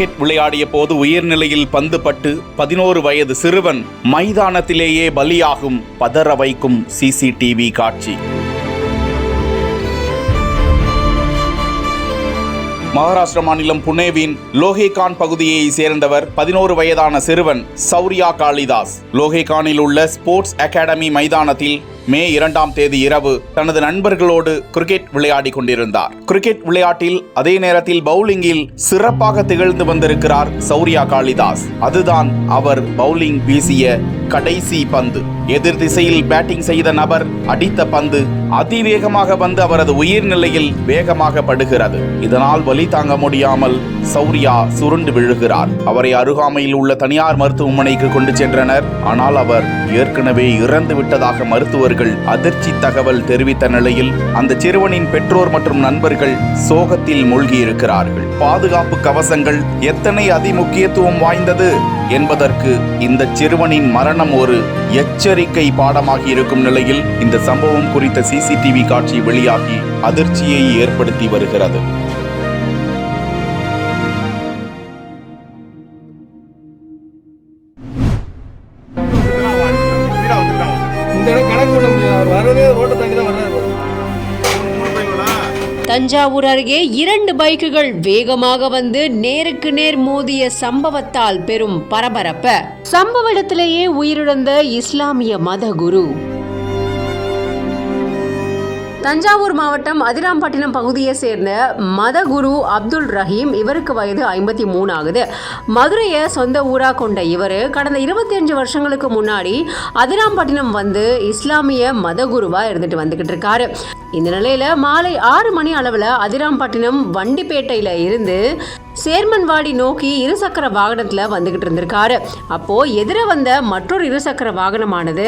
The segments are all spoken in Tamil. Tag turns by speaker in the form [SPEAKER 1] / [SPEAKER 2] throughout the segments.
[SPEAKER 1] கிரிக்கெட் விளையாடிய போது உயிர்நிலையில் பந்து பட்டு 11 வயது சிறுவன் மைதானத்திலேயே பலியாகும் பதற வைக்கும் சிசிடிவி காட்சி. மகாராஷ்டிர மாநிலம் புனேவின் லோஹேகான் பகுதியை சேர்ந்தவர் 11 வயதான சிறுவன் சௌரியா காளிதாஸ். லோஹேகானில் உள்ள ஸ்போர்ட்ஸ் அகாடமி மைதானத்தில் மே 2ஆம் தேதி இரவு தனது நண்பர்களோடு கிரிக்கெட் விளையாடி கொண்டிருந்தார். கிரிக்கெட் விளையாட்டில் அதே நேரத்தில் பவுலிங்கில் சிறப்பாக திகழ்ந்து வந்திருக்கிறார் சௌரியா காளிதாஸ். அதுதான் அவர் பவுலிங் வீசிய கடைசி பந்து. எதிர் திசையில் பேட்டிங் செய்த நபர் அடித்த பந்து அதிவேகமாக வந்து அவரது உயிர்நிலையில் வேகமாக படுகிறது. இதனால் வலி தாங்க முடியாமல் சௌரியா சுருண்டு விழுகிறார். அவரை அருகாமையில் உள்ள தனியார் மருத்துவமனைக்கு கொண்டு சென்றனர். ஆனால் அவர் ஏற்கனவே இறந்து விட்டதாக மருத்துவர்கள் அதிர்ச்சி தகவல் தெரிவித்த நிலையில் அந்த சிறுவனின் பெற்றோர் மற்றும் நண்பர்கள் சோகத்தில் மூழ்கியிருக்கிறார்கள். பாதுகாப்பு கவசங்கள் எத்தனை அதிமுக்கியத்துவம் வாய்ந்தது என்பதற்கு இந்த சிறுவனின் மரணம் ஒரு எச்சரிக்கை பாடமாகி இருக்கும் நிலையில் இந்த சம்பவம் குறித்த சிசிடிவி காட்சி வெளியாகி அதிர்ச்சியை ஏற்படுத்தி வருகிறது.
[SPEAKER 2] தஞ்சாவூர் அருகே 2 பைக்குகள் வேகமாக வந்து நேருக்கு நேர் மோதிய சம்பவத்தால் பெரும் பரபரப்பு. சம்பவ இடத்திலேயே உயிரிழந்த இஸ்லாமிய மத குரு. தஞ்சாவூர் மாவட்டம் அதிராம்பட்டினம் பகுதியை சேர்ந்த மதகுரு அப்துல் ரஹீம். இவருக்கு வயது 53 ஆகுது. மதுரையை சொந்த ஊராக கொண்ட இவர் கடந்த 25 வருஷங்களுக்கு முன்னாடி அதிராம்பட்டினம் வந்து இஸ்லாமிய மதகுருவாக இருந்துட்டு வந்துகிட்டு இருக்காரு. இந்த நிலையில மாலை 6 மணி அளவில் அதிராம்பட்டினம் வண்டிப்பேட்டையில இருந்து சேர்மன்வாடி நோக்கி இருசக்கர வாகனத்துல வந்துகிட்டு இருந்திருக்காரு. அப்போ எதிர வந்த மற்றொரு இருசக்கர வாகனமானது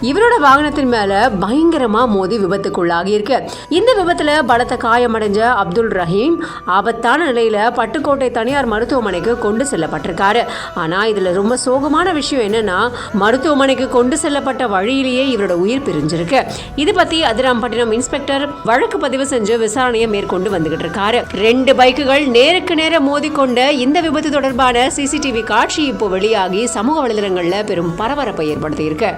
[SPEAKER 2] இவரோட வாகனத்தின் மேல பயங்கரமா மோதி விபத்துக்குள்ளாகி இருக்கு. இந்த விபத்துல பலத்த காயமடைஞ்ச அப்துல் ரஹீம் ஆபத்தான நிலையில பட்டுக்கோட்டை தனியார் மருத்துவமனைக்கு கொண்டு செல்லப்பட்டிருக்காரு. ஆனா இதுல ரொம்ப சோகமான விஷயம் என்னன்னா, மருத்துவமனைக்கு கொண்டு செல்லப்பட்ட வழியிலேயே இவரோட உயிர் பிரிஞ்சிருக்கு. இது பத்தி அதிராம்பட்டினம் இன்ஸ்பெக்டர் வழக்கு பதிவு செஞ்சு விசாரணையை மேற்கொண்டு வந்துகிட்டு இருக்காரு. 2 பைக்குகள் நேருக்கு நேர மோதிக்கொண்ட இந்த விபத்து தொடர்பான சிசிடிவி காட்சி இப்போ வெளியாகி சமூக வலைதளங்கள்ல பெரும் பரபரப்பை ஏற்படுத்தி இருக்கு.